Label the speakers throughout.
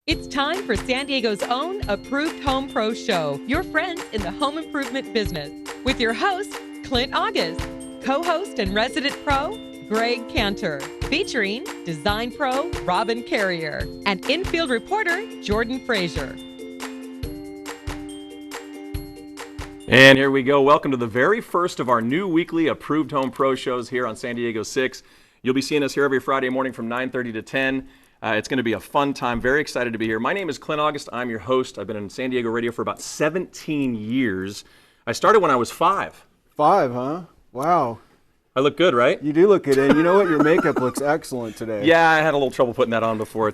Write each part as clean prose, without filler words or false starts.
Speaker 1: It's time for San Diego's own Approved Home Pro Show, your friends in the home improvement business. With your host, Clint August, co-host and resident pro, Greg Cantor, featuring Design Pro, Robin Carrier, and infield reporter, Jordan Frazier.
Speaker 2: And here we go. Welcome to the very first of our new weekly Approved Home Pro shows here on San Diego 6. You'll be seeing us here every Friday morning from 9:30 to 10. It's going to be a fun time. Very excited to be here. My name is Clint August. I'm your host. I've been in San Diego radio for about 17 years. I started when I was 5.
Speaker 3: 5, huh? Wow.
Speaker 2: I look good, right?
Speaker 3: You do look good, and you know what? Your makeup looks excellent today.
Speaker 2: Yeah, I had a little trouble putting that on before.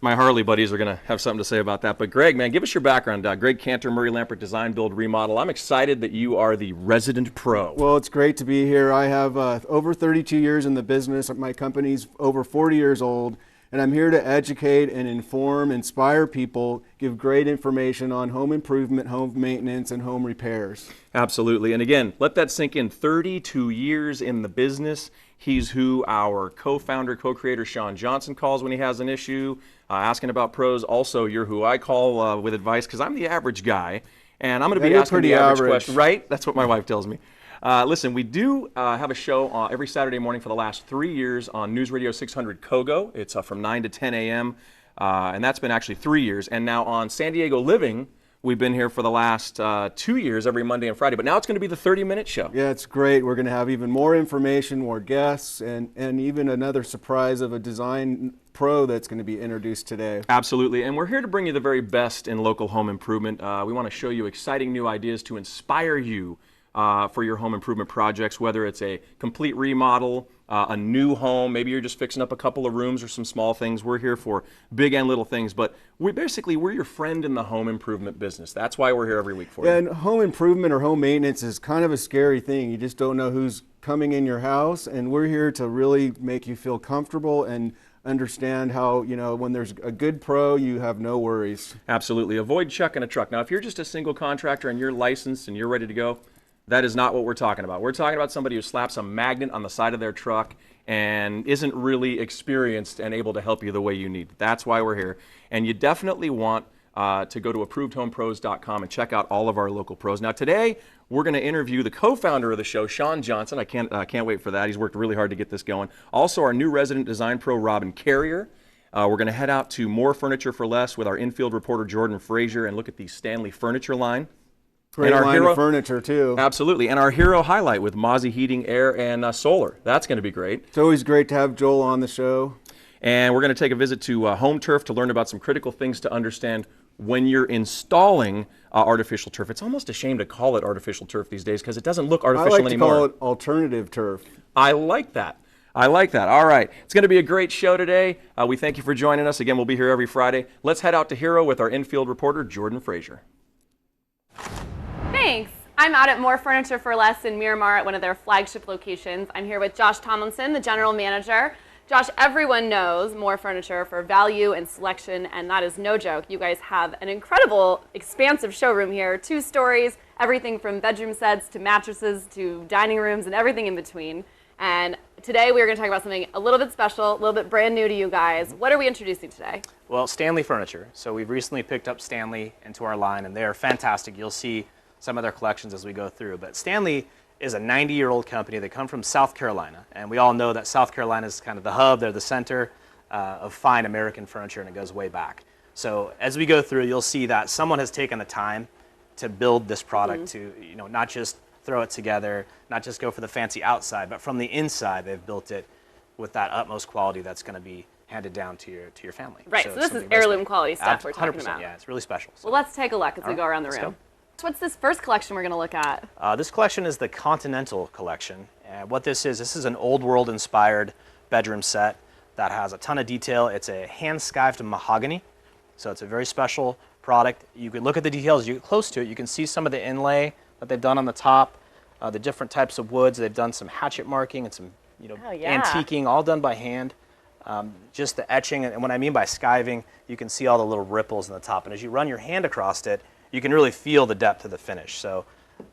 Speaker 2: My Harley buddies are going to have something to say about that. But Greg, man, give us your background. Greg Cantor, Murray Lampert Design, Build, Remodel. I'm excited that you are the resident pro.
Speaker 3: Well, it's great to be here. I have over 32 years in the business. My company's over 40 years old, and I'm here to educate and inform, inspire people, give great information on home improvement, home maintenance, and home repairs.
Speaker 2: Absolutely. And again, let that sink in. 32 years in the business. He's who our co-founder, co-creator Shawn Johnson calls when he has an issue, asking about pros. Also, you're who I call with advice, because I'm the average guy, and I'm going to be asking the average question. Right? That's what my wife tells me. Listen, we do have a show every Saturday morning for the last 3 years on News Radio 600 Kogo. It's from 9 to 10 a.m., and that's been actually 3 years. And now on San Diego Living, we've been here for the last 2 years, every Monday and Friday. But now it's going to be the 30-minute show.
Speaker 3: Yeah, it's great. We're going to have even more information, more guests, and even another surprise of a design pro that's going to be introduced today.
Speaker 2: Absolutely. And we're here to bring you the very best in local home improvement. We want to show you exciting new ideas to inspire you for your home improvement projects, whether it's a complete remodel, a new home, maybe you're just fixing up a couple of rooms or some small things. We're here for big and little things, but we're your friend in the home improvement business. That's why we're here every week for you.
Speaker 3: And home improvement or home maintenance is kind of a scary thing. You just don't know who's coming in your house, and we're here to really make you feel comfortable and understand how, when there's a good pro, you have no worries.
Speaker 2: Absolutely. Avoid chucking a truck. Now, if you're just a single contractor and you're licensed and you're ready to go, that is not what we're talking about. We're talking about somebody who slaps a magnet on the side of their truck and isn't really experienced and able to help you the way you need. That's why we're here. And you definitely want to go to approvedhomepros.com and check out all of our local pros. Now today, we're going to interview the co-founder of the show, Shawn Johnson. I can't wait for that. He's worked really hard to get this going. Also, our new resident design pro, Robin Carrier. We're going to head out to Mor Furniture for Less with our infield reporter, Jordan Frazier, and look at the Stanley Furniture line.
Speaker 3: Great line of furniture, too.
Speaker 2: Absolutely. And our hero highlight with Mauzy Heating, Air, and Solar. That's going to be great.
Speaker 3: It's always great to have Joel on the show.
Speaker 2: And we're going to take a visit to Home Turf to learn about some critical things to understand when you're installing artificial turf. It's almost a shame to call it artificial turf these days because it doesn't look artificial anymore.
Speaker 3: I like to call it alternative turf.
Speaker 2: I like that. I like that. All right. It's going to be a great show today. We thank you for joining us. Again, we'll be here every Friday. Let's head out to Hero with our infield reporter, Jordan Frazier.
Speaker 4: Thanks. I'm out at Mor Furniture for Less in Miramar at one of their flagship locations. I'm here with Josh Tomlinson, the general manager. Josh, everyone knows Mor Furniture for value and selection, and that is no joke. You guys have an incredible, expansive showroom here, 2 stories, everything from bedroom sets to mattresses to dining rooms and everything in between. And today we are going to talk about something a little bit special, a little bit brand new to you guys. What are we introducing today?
Speaker 5: Well, Stanley Furniture. So we've recently picked up Stanley into our line, and they're fantastic. You'll see some of their collections as we go through. But Stanley is a 90-year-old company. They come from South Carolina, and we all know that South Carolina is kind of the hub. They're the center of fine American furniture, and it goes way back. So as we go through, you'll see that someone has taken the time to build this product to, not just throw it together, not just go for the fancy outside, but from the inside, they've built it with that utmost quality that's going to be handed down to your family.
Speaker 4: Right. So this is heirloom quality stuff we're talking about.
Speaker 5: Yeah, it's really special. So.
Speaker 4: Well, let's take a look as we go around the room. So what's this first collection we're going to look at?
Speaker 5: This collection is the Continental Collection. What this is an old world inspired bedroom set that has a ton of detail. It's a hand-skived mahogany, so it's a very special product. You can look at the details, you get close to it, you can see some of the inlay that they've done on the top, the different types of woods. They've done some hatchet marking and some antiquing, all done by hand. Just the etching, and what I mean by skiving, you can see all the little ripples in the top, and as you run your hand across it, you can really feel the depth of the finish. So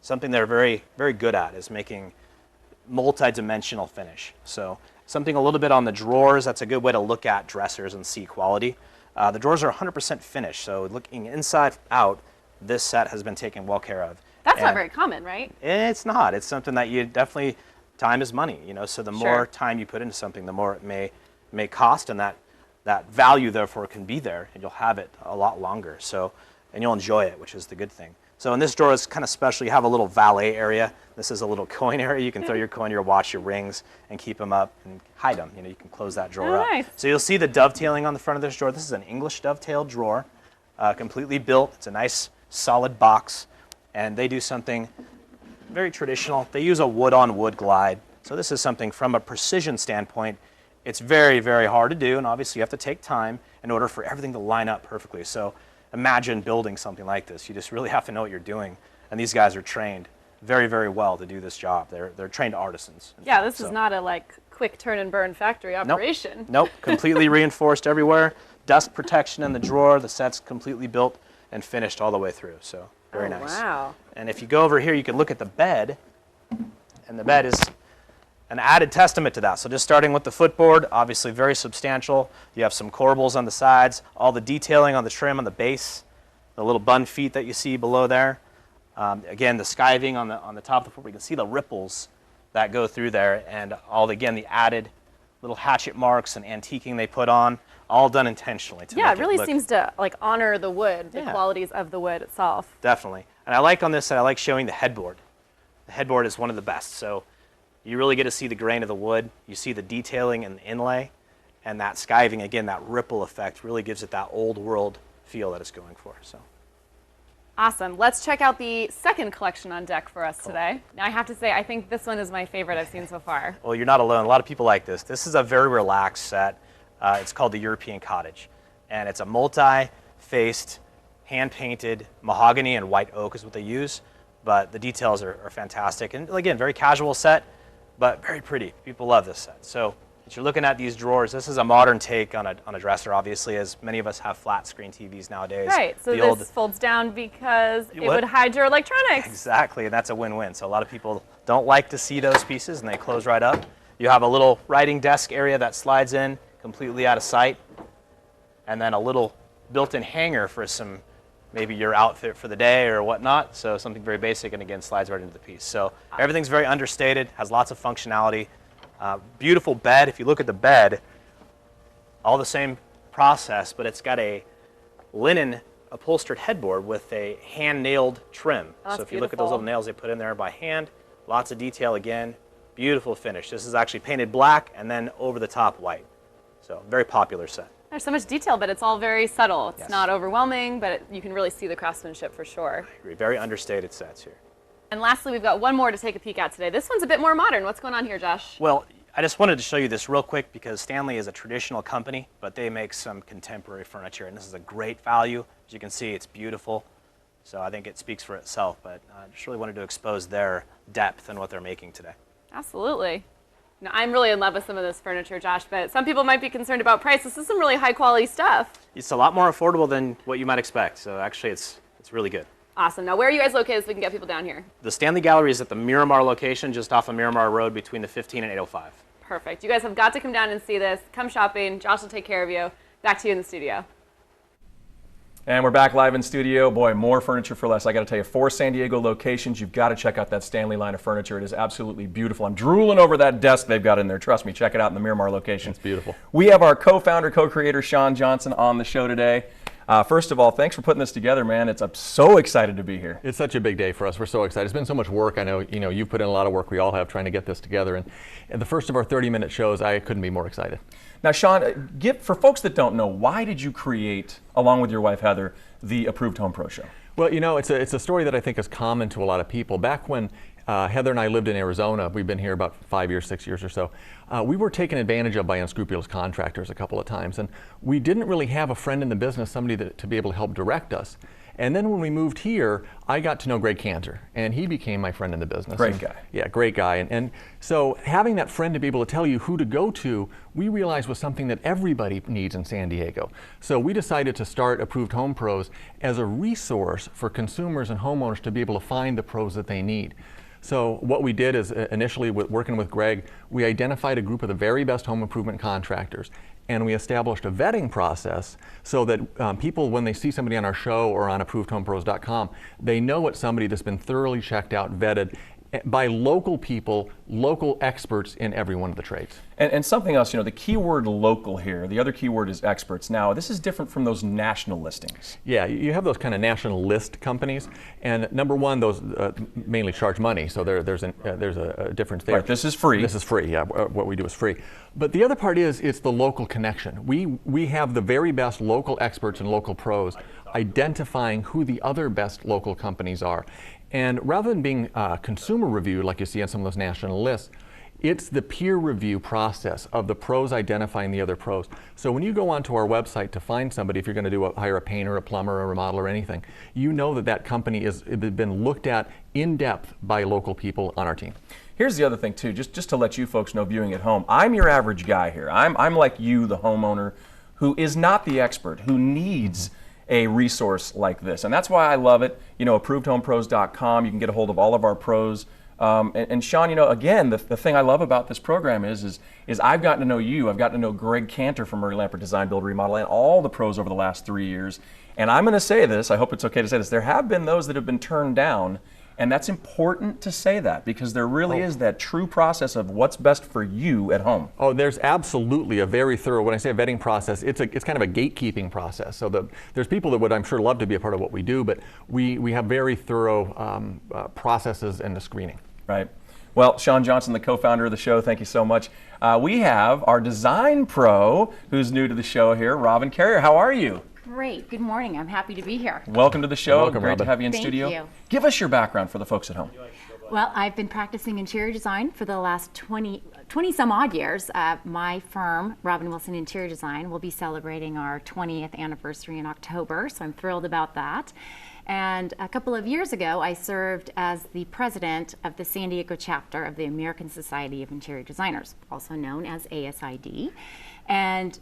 Speaker 5: something they're very, very good at is making multi-dimensional finish. So something a little bit on the drawers, that's a good way to look at dressers and see quality. The drawers are 100% finished, so looking inside out, this set has been taken well care of.
Speaker 4: That's not very common, right?
Speaker 5: It's not. It's something that you definitely, time is money, you know, so the more
Speaker 4: Sure.
Speaker 5: time you put into something, the more it may cost, and that value therefore can be there, and you'll have it a lot longer. So, and you'll enjoy it, which is the good thing. So in this drawer, it's kind of special. You have a little valet area. This is a little coin area. You can throw your coin, your watch, your rings, and keep them up and hide them. You know, you can close that drawer up.
Speaker 4: Nice.
Speaker 5: So you'll see the dovetailing on the front of this drawer. This is an English dovetail drawer, completely built. It's a nice solid box, and they do something very traditional. They use a wood-on-wood glide. So this is something from a precision standpoint. It's very, very hard to do, and obviously you have to take time in order for everything to line up perfectly. So imagine building something like this. You just really have to know what you're doing, and these guys are trained very, very well to do this job. They're trained artisans.
Speaker 4: Yeah, this is not a like quick turn and burn factory operation.
Speaker 5: Nope, completely reinforced everywhere. Dust protection in the drawer. The set's completely built and finished all the way through. So very nice.
Speaker 4: Wow.
Speaker 5: And if you go over here, you can look at the bed, and the bed is an added testament to that. So just starting with the footboard, obviously very substantial. You have some corbels on the sides, all the detailing on the trim on the base, the little bun feet that you see below there. Again, the skiving on the top of the footboard, you can see the ripples that go through there, and again, the added little hatchet marks and antiquing they put on, all done intentionally to
Speaker 4: Yeah,
Speaker 5: make
Speaker 4: it really
Speaker 5: look,
Speaker 4: seems to like honor the wood, the
Speaker 5: Yeah.
Speaker 4: qualities of the wood itself.
Speaker 5: Definitely. And I like on this that I like showing the headboard. The headboard is one of the best. So you really get to see the grain of the wood. You see the detailing and the inlay, and that skiving, again, that ripple effect really gives it that old world feel that it's going for. So
Speaker 4: Awesome. Let's check out the second collection on deck for us today. Now I have to say, I think this one is my favorite I've seen so far.
Speaker 5: well, you're not alone. A lot of people like this. This is a very relaxed set. It's called the European Cottage, and it's a multi-faced, hand-painted mahogany and white oak is what they use, but the details are fantastic. And again, very casual set, but very pretty. People love this set. So as you're looking at these drawers, this is a modern take on a dresser, obviously, as many of us have flat screen TVs nowadays.
Speaker 4: Right, so this folds down because it would hide your electronics.
Speaker 5: Exactly, and that's a win-win. So a lot of people don't like to see those pieces, and they close right up. You have a little writing desk area that slides in completely out of sight, and then a little built-in hanger for maybe your outfit for the day or whatnot. So something very basic, and again, slides right into the piece. So everything's very understated, has lots of functionality. Beautiful bed. If you look at the bed, all the same process, but it's got a linen upholstered headboard with a hand-nailed trim.
Speaker 4: Oh,
Speaker 5: so if you look at those little nails they put in there by hand, lots of detail again, beautiful finish. This is actually painted black and then over the top white. So very popular set.
Speaker 4: There's so much detail, but it's all very subtle. It's
Speaker 5: Yes.
Speaker 4: not overwhelming, but you can really see the craftsmanship for sure.
Speaker 5: Very understated sets here.
Speaker 4: And lastly, we've got one more to take a peek at today. This one's a bit more modern. What's going on here, Josh?
Speaker 5: Well, I just wanted to show you this real quick because Stanley is a traditional company, but they make some contemporary furniture, and this is a great value. As you can see, it's beautiful. So I think it speaks for itself, but I just really wanted to expose their depth in what they're making today.
Speaker 4: Absolutely. Now, I'm really in love with some of this furniture, Josh, but some people might be concerned about price. This is some really high quality stuff.
Speaker 5: It's a lot more affordable than what you might expect, so actually it's really good.
Speaker 4: Awesome. Now, where are you guys located so we can get people down here?
Speaker 5: The Stanley Gallery is at the Miramar location, just off of Miramar Road between the 15 and 805.
Speaker 4: Perfect. You guys have got to come down and see this. Come shopping. Josh will take care of you. Back to you in the studio.
Speaker 2: And we're back live in studio. Boy, more furniture for less. I got to tell you, 4 San Diego locations. You've got to check out that Stanley line of furniture. It is absolutely beautiful. I'm drooling over that desk they've got in there. Trust me, check it out in the Miramar location.
Speaker 6: It's beautiful.
Speaker 2: We have our co-founder, co-creator, Shawn Johnson on the show today. First of all, thanks for putting this together, man. I'm so excited to be here.
Speaker 6: It's such a big day for us. We're so excited. It's been so much work. I know you've put in a lot of work. We all have trying to get this together. And the first of our 30-minute shows, I couldn't be more excited.
Speaker 2: Now, Shawn, for folks that don't know, why did you create, along with your wife Heather, the Approved Home Pro Show?
Speaker 6: Well, it's a story that I think is common to a lot of people. Back when Heather and I lived in Arizona, we've been here about 5 years, 6 years or so, we were taken advantage of by unscrupulous contractors a couple of times. And we didn't really have a friend in the business, somebody to be able to help direct us. And then when we moved here, I got to know Greg Cantor, and he became my friend in the business.
Speaker 2: Great guy.
Speaker 6: Yeah, great guy. And so having that friend to be able to tell you who to go to, we realized was something that everybody needs in San Diego. So we decided to start Approved Home Pros as a resource for consumers and homeowners to be able to find the pros that they need. So what we did is initially, working with Greg, we identified a group of the very best home improvement contractors, and we established a vetting process so that people, when they see somebody on our show or on ApprovedHomePros.com, they know it's somebody that's been thoroughly checked out, vetted by local people, local experts in every one of the trades.
Speaker 2: And something else, the key word local here, the other key word is experts. Now, this is different from those national listings.
Speaker 6: Yeah, you have those kind of national list companies, and number one, those mainly charge money, so there's a difference there.
Speaker 2: Right, this is free.
Speaker 6: This is free, yeah, what we do is free. But the other part is, it's the local connection. We have the very best local experts and local pros identifying who the other best local companies are. And rather than being consumer reviewed like you see on some of those national lists, it's the peer review process of the pros identifying the other pros. So when you go onto our website to find somebody, if you're going to hire a painter, a plumber, a remodeler, or anything, you know that company has been looked at in depth by local people on our team.
Speaker 2: Here's the other thing too, just to let you folks know viewing at home, I'm your average guy here. I'm like you, the homeowner, who is not the expert, who needs a resource like this. And that's why I love it. ApprovedHomePros.com, you can get a hold of all of our pros. And Shawn, again, the thing I love about this program is I've gotten to know you. I've gotten to know Greg Cantor from Murray Lampert Design, Build, Remodel, and all the pros over the last 3 years. And I'm going to say this, I hope it's okay to say this, there have been those that have been turned down. And that's important to say that, because there really is that true process of what's best for you at home.
Speaker 6: Oh, there's absolutely a very thorough, when I say a vetting process, it's kind of a gatekeeping process. So there's people that would, I'm sure, love to be a part of what we do, but we have very thorough processes and the screening.
Speaker 2: Right. Well, Shawn Johnson, the co-founder of the show, thank you so much. We have our design pro who's new to the show here, Robin Carrier. How are you?
Speaker 7: Great. Good morning. I'm happy to be here.
Speaker 2: Welcome to the show.
Speaker 6: Welcome,
Speaker 2: Great
Speaker 6: Robin.
Speaker 2: to have you in
Speaker 7: Thank
Speaker 2: studio.
Speaker 7: you.
Speaker 2: Give us your background for the folks at home.
Speaker 7: Well, I've been practicing interior design for the last 20 some odd years. My firm, Robin Wilson Interior Design, will be celebrating our 20th anniversary in October, so I'm thrilled about that. And a couple of years ago, I served as the president of the San Diego chapter of the American Society of Interior Designers, also known as ASID. And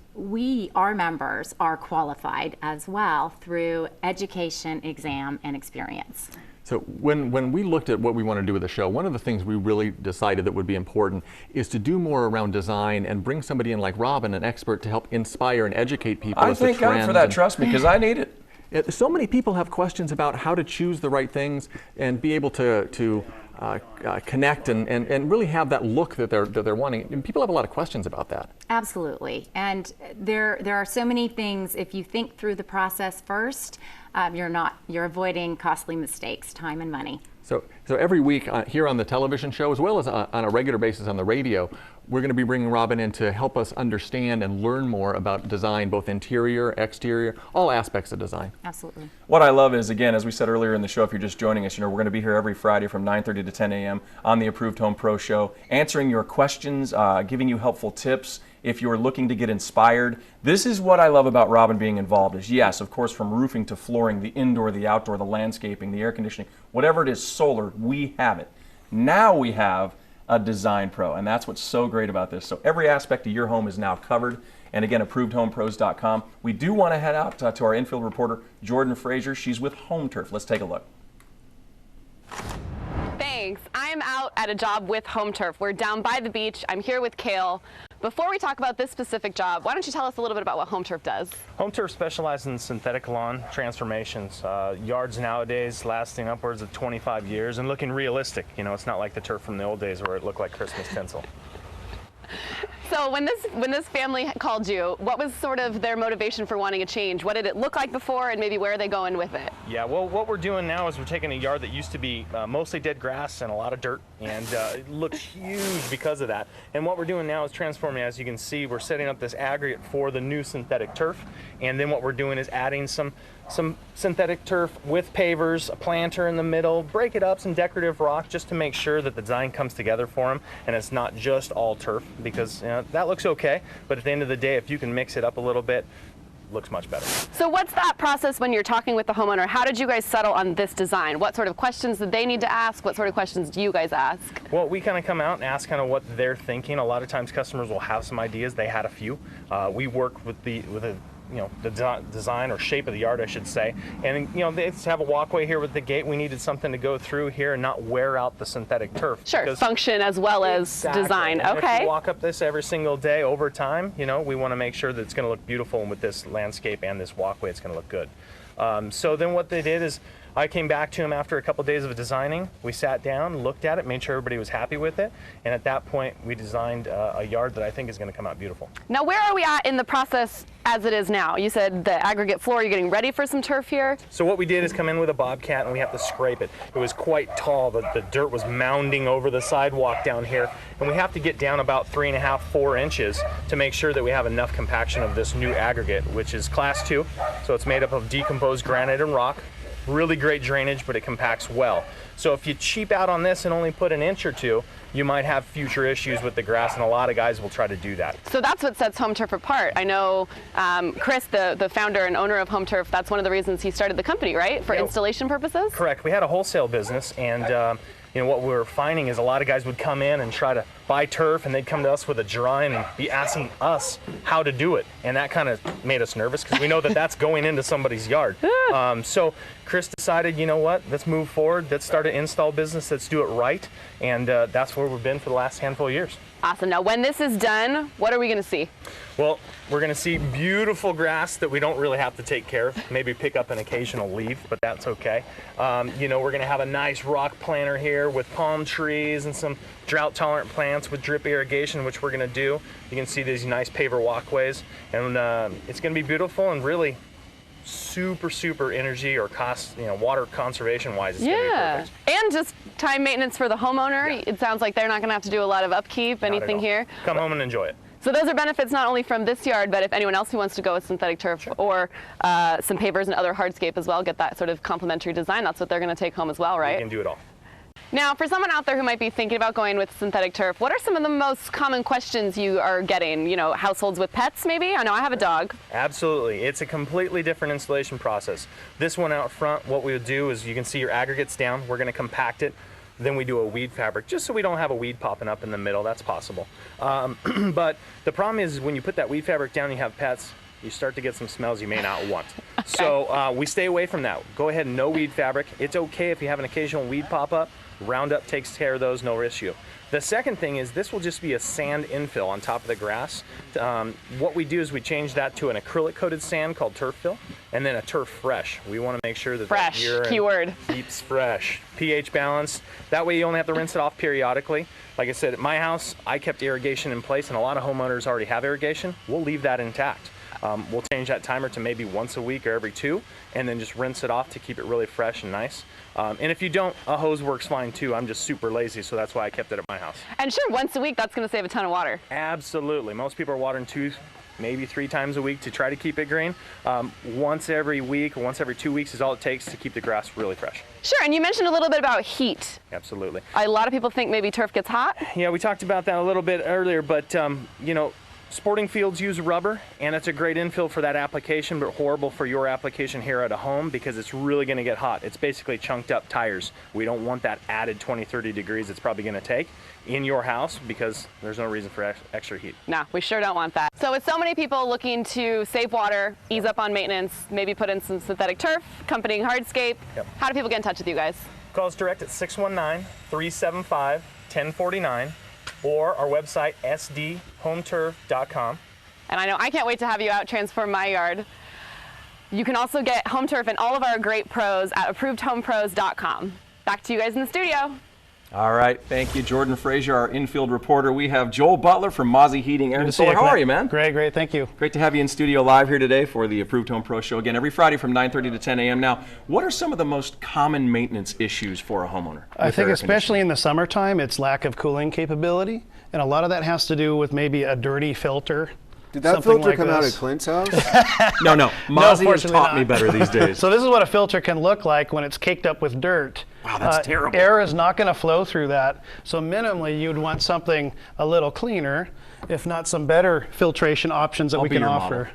Speaker 7: our members are qualified as well through education, exam, and experience.
Speaker 6: So when we looked at what we want to do with the show, one of the things we really decided that would be important is to do more around design and bring somebody in like Robin, an expert, to help inspire and educate people.
Speaker 2: I thank God for that, trust me, because I need it.
Speaker 6: So many people have questions about how to choose the right things and be able to connect and really have that look that they're wanting. And people have a lot of questions about that.
Speaker 7: Absolutely. And there are so many things. If you think through the process first, you're avoiding costly mistakes, time and money.
Speaker 6: So every week here on the television show, as well as on a regular basis on the radio, we're going to be bringing Robin in to help us understand and learn more about design, both interior, exterior, all aspects of design.
Speaker 7: Absolutely.
Speaker 2: What I love is, again, as we said earlier in the show, if you're just joining us, we're going to be here every Friday from 9:30 to 10 a.m. on the Approved Home Pro Show, answering your questions, giving you helpful tips. If you're looking to get inspired, this is what I love about Robin being involved is, yes, of course, from roofing to flooring, the indoor, the outdoor, the landscaping, the air conditioning, whatever it is, solar, we have it. Now we have a design pro, and that's what's so great about this. So every aspect of your home is now covered. And again, ApprovedHomePros.com. We do want to head out to our infield reporter, Jordan Fraser. She's with Home Turf. Let's take a look.
Speaker 4: Thanks. I'm out at a job with Home Turf. We're down by the beach. I'm here with Kale. Before we talk about this specific job, why don't you tell us a little bit about what Home Turf does?
Speaker 5: Home Turf specializes in synthetic lawn transformations. Yards nowadays lasting upwards of 25 years and looking realistic. It's not like the turf from the old days where it looked like Christmas tinsel.
Speaker 4: So when this family called you, what was sort of their motivation for wanting a change? What did it look like before, and maybe where are they going with it?
Speaker 5: Yeah, well, what we're doing now is we're taking a yard that used to be mostly dead grass and a lot of dirt, and it looks huge because of that. And what we're doing now is transforming. As you can see, we're setting up this aggregate for the new synthetic turf, and then what we're doing is adding some synthetic turf with pavers, a planter in the middle, break it up, some decorative rock, just to make sure that the design comes together for them, and it's not just all turf, because that looks okay, but at the end of the day, if you can mix it up a little bit, it looks much better.
Speaker 4: So what's that process when you're talking with the homeowner? How did you guys settle on this design? What sort of questions did they need to ask? What sort of questions do you guys ask?
Speaker 5: Well, we kind of come out and ask kind of what they're thinking. A lot of times customers will have some ideas. They had a few. We work with a the design or shape of the yard, I should say. And they have a walkway here with the gate. We needed something to go through here and not wear out the synthetic turf.
Speaker 4: Sure, function as well as design.
Speaker 5: And
Speaker 4: okay.
Speaker 5: if you walk up this every single day over time, we want to make sure that it's going to look beautiful, and with this landscape and this walkway, it's going to look good. So then what they did is I came back to him after a couple days of designing. We sat down, looked at it, made sure everybody was happy with it, and at that point we designed a yard that I think is going to come out beautiful.
Speaker 4: Now, where are we at in the process as it is now? You said the aggregate floor, you're getting ready for some turf here?
Speaker 5: So what we did is come in with a bobcat, and we have to scrape it. It was quite tall. The dirt was mounding over the sidewalk down here, and we have to get down about 3.5, 4 inches to make sure that we have enough compaction of this new aggregate, which is class 2. So it's made up of decomposed granite and rock. Really great drainage, but it compacts well. So if you cheap out on this and only put an inch or two, you might have future issues with the grass, and a lot of guys will try to do that.
Speaker 4: So that's what sets Home Turf apart. I know Chris, the founder and owner of Home Turf, that's one of the reasons he started the company, right? For installation purposes?
Speaker 5: Correct. We had a wholesale business, and what we were finding is a lot of guys would come in and try to buy turf, and they'd come to us with a drawing and be asking us how to do it. And that kind of made us nervous because we know that that's going into somebody's yard. So Chris decided, you know what, let's move forward. Let's start an install business. Let's do it right. And that's where we've been for the last handful of years.
Speaker 4: Awesome. Now, when this is done, what are we going to see?
Speaker 5: Well, we're going to see beautiful grass that we don't really have to take care of. Maybe pick up an occasional leaf, but that's okay. We're going to have a nice rock planter here with palm trees and some drought-tolerant plants with drip irrigation, which we're going to do. You can see these nice paver walkways, and it's going to be beautiful and really super energy or cost, water conservation wise, it's gonna be perfect.
Speaker 4: And just time maintenance for the homeowner. Yeah. It sounds like they're not gonna have to do a lot of upkeep, anything here.
Speaker 5: Come home and enjoy it.
Speaker 4: So those are benefits not only from this yard, but if anyone else who wants to go with synthetic turf or some pavers and other hardscape as well, get that sort of complementary design, that's what they're gonna take home as well, right?
Speaker 5: You can do it all.
Speaker 4: Now, for someone out there who might be thinking about going with synthetic turf, what are some of the most common questions you are getting? Households with pets, maybe? I know I have a dog.
Speaker 5: Absolutely. It's a completely different installation process. This one out front, what we would do is you can see your aggregates down. We're going to compact it. Then we do a weed fabric, just so we don't have a weed popping up in the middle. That's possible. But the problem is when you put that weed fabric down and you have pets, you start to get some smells you may not want. Okay. So we stay away from that. Go ahead and no weed fabric. It's okay if you have an occasional weed pop up. Roundup takes care of those, no issue. The second thing is this will just be a sand infill on top of the grass. What we do is we change that to an acrylic coated sand called turf fill, and then a turf fresh. We want to make sure that
Speaker 4: fresh, keyword,
Speaker 5: keeps fresh, pH balanced. That way you only have to rinse it off periodically. Like I said, at my house, I kept irrigation in place, and a lot of homeowners already have irrigation. We'll leave that intact. We'll change that timer to maybe once a week or every 2, and then just rinse it off to keep it really fresh and nice. And if you don't, a hose works fine too. I'm just super lazy, so that's why I kept it at my house.
Speaker 4: And sure, once a week, that's going to save a ton of water.
Speaker 5: Absolutely. Most people are watering 2, maybe 3 times a week to try to keep it green. Once every week or once every 2 weeks is all it takes to keep the grass really fresh.
Speaker 4: Sure, and you mentioned a little bit about heat.
Speaker 5: Absolutely.
Speaker 4: A lot of people think maybe turf gets hot.
Speaker 5: Yeah, we talked about that a little bit earlier, but sporting fields use rubber, and it's a great infill for that application, but horrible for your application here at a home because it's really going to get hot. It's basically chunked up tires. We don't want that added 20, 30 degrees it's probably going to take in your house because there's no reason for extra heat.
Speaker 4: No, we sure don't want that. So with so many people looking to save water, ease up on maintenance, maybe put in some synthetic turf, accompanying hardscape, how do people get in touch with you guys?
Speaker 5: Call us direct at 619-375-1049. or our website, sdhometurf.com.
Speaker 4: And I know I can't wait to have you out transform my yard. You can also get Home Turf and all of our great pros at approvedhomepros.com. Back to you guys in the studio.
Speaker 2: All right, thank you, Jordan Frazier, our infield reporter. We have Joel Butler from Mauzy Heating. Aaron Solar, how are you, man?
Speaker 8: Great, thank you.
Speaker 2: Great to have you in studio live here today for the Approved Home Pro Show. Again, every Friday from 9:30 to 10 a.m. Now, what are some of the most common maintenance issues for a homeowner?
Speaker 8: I think especially in the summertime, it's lack of cooling capability, and a lot of that has to do with maybe a dirty filter.
Speaker 3: Did that filter come out of Clint's house?
Speaker 2: No. Mauzy has taught me better these days.
Speaker 8: So this is what a filter can look like when it's caked up with dirt.
Speaker 2: Wow, that's terrible.
Speaker 8: Air is not going to flow through that. So minimally, you'd want something a little cleaner, if not some better filtration options that we can offer.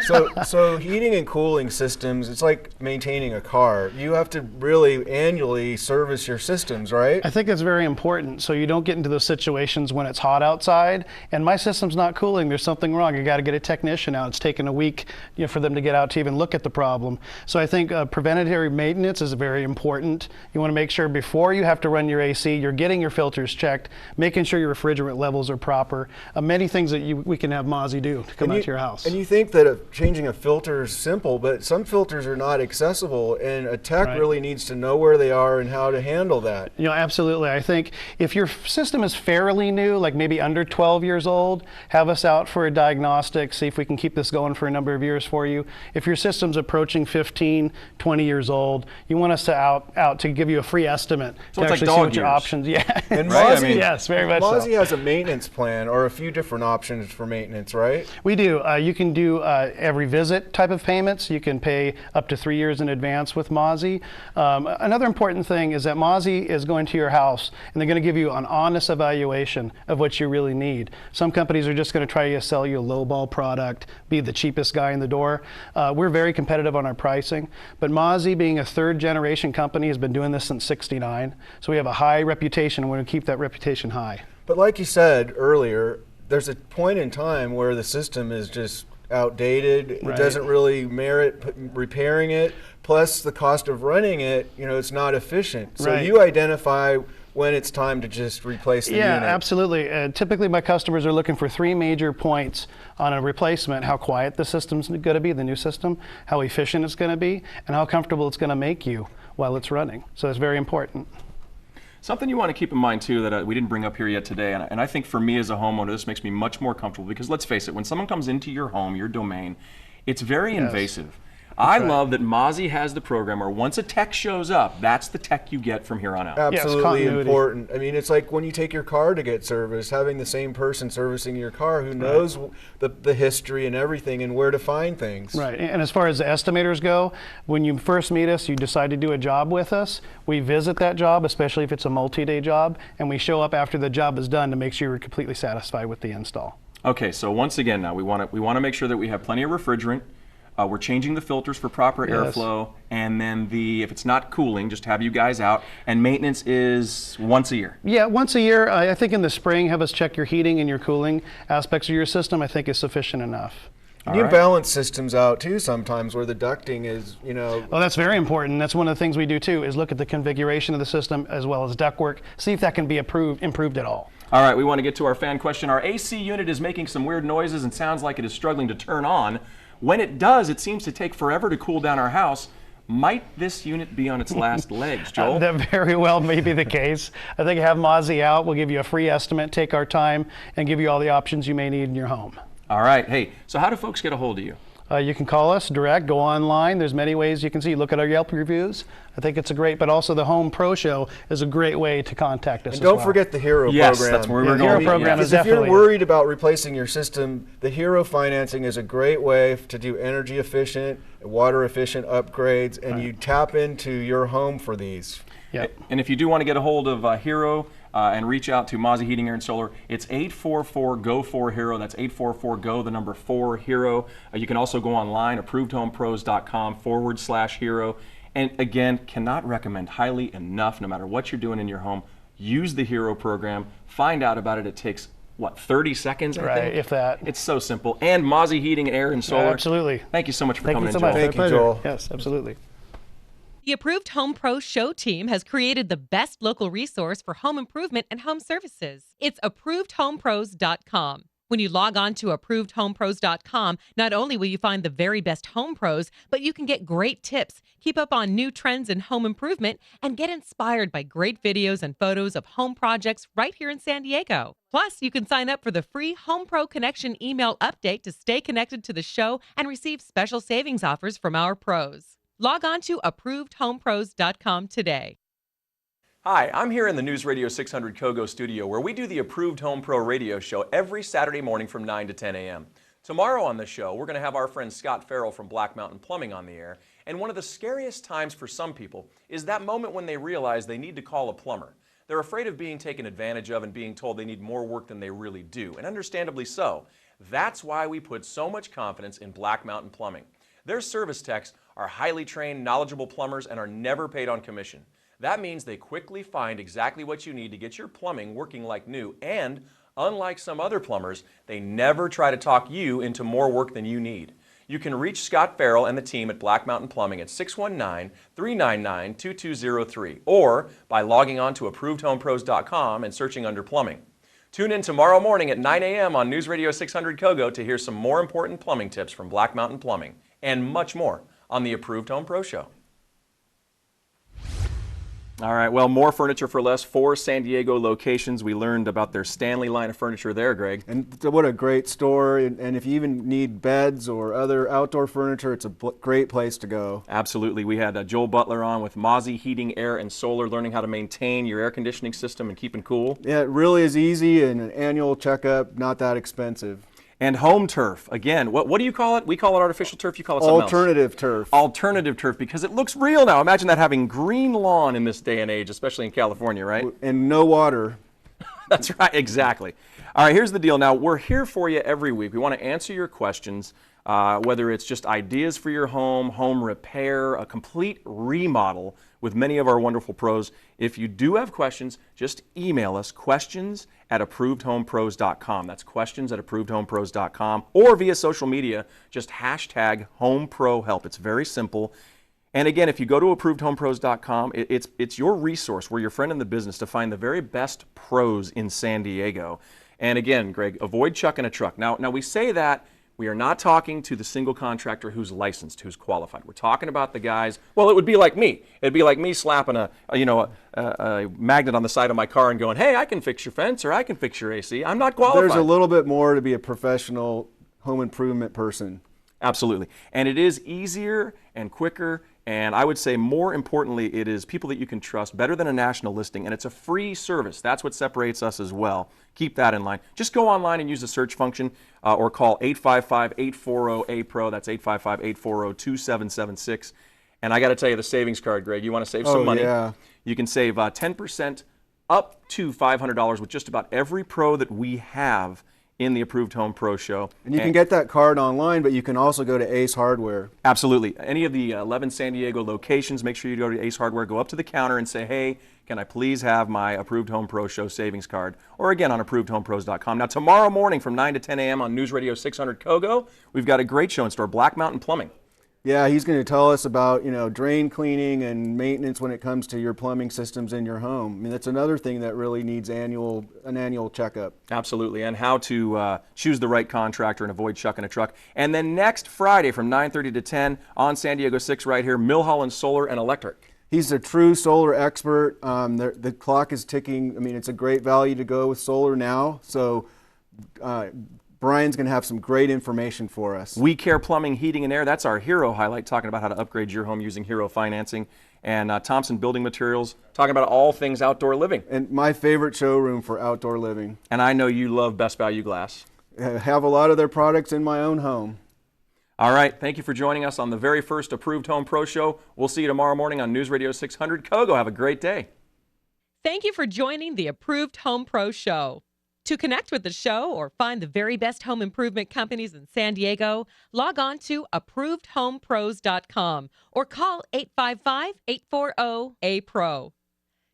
Speaker 3: So heating and cooling systems, it's like maintaining a car. You have to really annually service your systems, right?
Speaker 8: I think it's very important so you don't get into those situations when it's hot outside and my system's not cooling, there's something wrong. You got to get a technician out. It's taken a week, for them to get out to even look at the problem. So I think preventative maintenance is very important. You want to make sure before you have to run your AC, you're getting your filters checked, making sure your refrigerant levels are proper. Many things that we can have Mazi do to come out to your house.
Speaker 3: And you think that changing a filter is simple, but some filters are not accessible, and a tech really needs to know where they are and how to handle that.
Speaker 8: Absolutely. I think if your system is fairly new, like maybe under 12 years old, have us out for a diagnostic, see if we can keep this going for a number of years for you. If your system's approaching 15, 20 years old, you want us to out to give you a free estimate
Speaker 2: so
Speaker 8: to
Speaker 2: it's
Speaker 8: actually
Speaker 2: like
Speaker 8: see
Speaker 2: dog
Speaker 8: what your
Speaker 2: years.
Speaker 8: options. Yeah.
Speaker 3: And
Speaker 2: right?
Speaker 3: Mazi,
Speaker 8: yes, very much so.
Speaker 3: Mazi has a maintenance plan or a few different options for maintenance, right?
Speaker 8: We do. You can do every visit type of payments. You can pay up to 3 years in advance with Mazi. Another important thing is that Mazi is going to your house and they're going to give you an honest evaluation of what you really need. Some companies are just going to try to sell you a lowball product, be the cheapest guy in the door. We're very competitive on our pricing, but Mazi, being a third generation company, has been doing this since '69. So we have a high reputation and we're going to keep that reputation high.
Speaker 3: But like you said earlier, there's a point in time where the system is just outdated. It doesn't really merit repairing it. Plus the cost of running it, it's not efficient. So you identify when it's time to just replace the unit.
Speaker 8: Yeah, absolutely. Typically my customers are looking for 3 major points on a replacement: how quiet the system's going to be, the new system, how efficient it's going to be, and how comfortable it's going to make you while it's running. So it's very important.
Speaker 2: Something you want to keep in mind too that we didn't bring up here yet today, and I think for me as a homeowner, this makes me much more comfortable because let's face it, when someone comes into your home, your domain, it's very invasive. I love that Mazi has the program where once a tech shows up, that's the tech you get from here on out.
Speaker 3: Absolutely important. I mean, it's like when you take your car to get serviced, having the same person servicing your car who knows the history and everything and where to find things.
Speaker 8: Right, and as far as the estimators go, when you first meet us, you decide to do a job with us, we visit that job, especially if it's a multi-day job, and we show up after the job is done to make sure you're completely satisfied with the install.
Speaker 2: Okay, so once again now, we want to make sure that we have plenty of refrigerant. We're changing the filters for proper airflow, and then if it's not cooling, just have you guys out. And maintenance is once a year.
Speaker 8: Yeah, once a year. I think in the spring, have us check your heating and your cooling aspects of your system. I think is sufficient enough.
Speaker 3: You balance systems out too sometimes where the ducting is,
Speaker 8: Oh, that's very important. That's one of the things we do too, is look at the configuration of the system as well as ductwork, see if that can be improved at all.
Speaker 2: All right, we want to get to our fan question. Our AC unit is making some weird noises and sounds like it is struggling to turn on. When it does, it seems to take forever to cool down our house. Might this unit be on its last legs, Joel?
Speaker 8: That very well may be the case. I think have Mazi out. We'll give you a free estimate, take our time, and give you all the options you may need in your home.
Speaker 2: All right. Hey, so how do folks get a hold of you?
Speaker 8: You can call us direct, go online. There's many ways you can see. Look at our Yelp reviews. I think it's but also the Home Pro Show is a great way to contact us.
Speaker 3: And don't forget the Hero program.
Speaker 2: Yes, that's where we were going.
Speaker 8: The Hero program is definitely.
Speaker 3: If you're worried about replacing your system, the Hero financing is a great way to do energy efficient, water efficient upgrades, and you tap into your home for these.
Speaker 8: Yep.
Speaker 2: And if you do want to get a hold of Hero and reach out to Mauzy Heating, Air and Solar, it's 844-GO-4-HERO. That's 844-GO, the number 4-HERO. You can also go online, approvedhomepros.com/hero. And again, cannot recommend highly enough, no matter what you're doing in your home, use the Hero program. Find out about it. It takes, 30 seconds, I think?
Speaker 8: Right, if that.
Speaker 2: It's so simple. And Mauzy Heating, Air and Solar.
Speaker 8: Absolutely.
Speaker 2: Thank you so much for coming in,
Speaker 8: Thank you so much.
Speaker 2: Joel.
Speaker 3: Thank you, Joel.
Speaker 8: Yes, absolutely.
Speaker 1: The Approved Home Pro Show team has created the best local resource for home improvement and home services. It's approvedhomepros.com. When you log on to approvedhomepros.com, not only will you find the very best home pros, but you can get great tips, keep up on new trends in home improvement, and get inspired by great videos and photos of home projects right here in San Diego. Plus, you can sign up for the free Home Pro Connection email update to stay connected to the show and receive special savings offers from our pros. Log on to approvedhomepros.com today.
Speaker 2: Hi, I'm here in the News Radio 600 Kogo studio where we do the Approved Home Pro radio show every Saturday morning from 9 to 10 a.m. Tomorrow on the show, we're going to have our friend Scott Farrell from Black Mountain Plumbing on the air. And one of the scariest times for some people is that moment when they realize they need to call a plumber. They're afraid of being taken advantage of and being told they need more work than they really do, and understandably so. That's why we put so much confidence in Black Mountain Plumbing. Their service techs are highly trained, knowledgeable plumbers and are never paid on commission. That means they quickly find exactly what you need to get your plumbing working like new, and unlike some other plumbers, they never try to talk you into more work than you need. You can reach Scott Farrell and the team at Black Mountain Plumbing at 619-399-2203 or by logging on to ApprovedHomePros.com and searching under plumbing. Tune in tomorrow morning at 9 a.m. on News Radio 600 KOGO to hear some more important plumbing tips from Black Mountain Plumbing and much more on the Approved Home Pro Show. All right, well, Mor Furniture for Less, 4 San Diego locations. We learned about their Stanley line of furniture there, Greg.
Speaker 3: And what a great store. And if you even need beds or other outdoor furniture, it's a great place to go.
Speaker 2: Absolutely. We had Joel Butler on with Mauzy Heating, Air, and Solar, learning how to maintain your air conditioning system and keeping cool.
Speaker 3: Yeah, it really is easy, and an annual checkup, not that expensive.
Speaker 2: And home turf, again, what do you call it? We call it artificial turf, you call it something else.
Speaker 3: Alternative turf.
Speaker 2: Alternative turf, because it looks real now. Imagine that having green lawn in this day and age, especially in California, right?
Speaker 3: And no water.
Speaker 2: That's right, exactly. All right, here's the deal. Now, we're here for you every week. We want to answer your questions, whether it's just ideas for your home, home repair, a complete remodel with many of our wonderful pros. If you do have questions, just email us, questions@approvedhomepros.com. That's questions@approvedhomepros.com, or via social media, just hashtag HomeProHelp. It's very simple. And again, if you go to approvedhomepros.com, it's your resource. We're your friend in the business to find the very best pros in San Diego. And again, Greg, avoid chucking a truck. Now we say that. We are not talking to the single contractor who's licensed, who's qualified. We're talking about the guys, well, it would be like me. It'd be like me slapping a magnet on the side of my car and going, hey, I can fix your fence or I can fix your AC. I'm not qualified.
Speaker 3: There's a little bit more to be a professional home improvement person.
Speaker 2: Absolutely. And it is easier and quicker, and I would say more importantly, it is people that you can trust better than a national listing, and it's a free service. That's what separates us as well. Keep that in line. Just go online and use the search function or call 855-840-APRO. That's 855-840-2776. And I got to tell you, the savings card, Greg, you want to save some money.
Speaker 3: Yeah.
Speaker 2: You can save 10% up to $500 with just about every pro that we have in the Approved Home Pro Show.
Speaker 3: And you can get that card online, but you can also go to Ace Hardware.
Speaker 2: Absolutely. Any of the 11 San Diego locations, make sure you go to Ace Hardware, go up to the counter and say, hey, can I please have my Approved Home Pro Show savings card? Or again, on ApprovedHomePros.com. Now, tomorrow morning from 9 to 10 a.m. on News Radio 600 KOGO, we've got a great show in store, Black Mountain Plumbing.
Speaker 3: Yeah, he's going to tell us about, drain cleaning and maintenance when it comes to your plumbing systems in your home. I mean, that's another thing that really needs an annual checkup.
Speaker 2: Absolutely, and how to choose the right contractor and avoid chucking a truck. And then next Friday from 9:30 to 10 on San Diego 6 right here, Milholland Solar and Electric.
Speaker 3: He's a true solar expert. The clock is ticking. I mean, it's a great value to go with solar now. So Brian's going to have some great information for us.
Speaker 2: We Care Plumbing, Heating, and Air. That's our hero highlight, talking about how to upgrade your home using hero financing. And Thompson Building Materials, talking about all things outdoor living.
Speaker 3: And my favorite showroom for outdoor living.
Speaker 2: And I know you love Best Value Glass.
Speaker 3: I have a lot of their products in my own home.
Speaker 2: All right, thank you for joining us on the very first Approved Home Pro Show. We'll see you tomorrow morning on News Radio 600 KOGO. Have a great day.
Speaker 1: Thank you for joining the Approved Home Pro Show. To connect with the show or find the very best home improvement companies in San Diego, log on to ApprovedHomePros.com or call 855-840-APRO.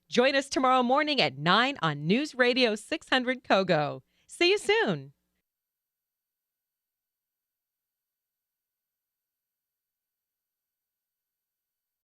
Speaker 1: Join us tomorrow morning at 9 on News Radio 600 KOGO. See you soon.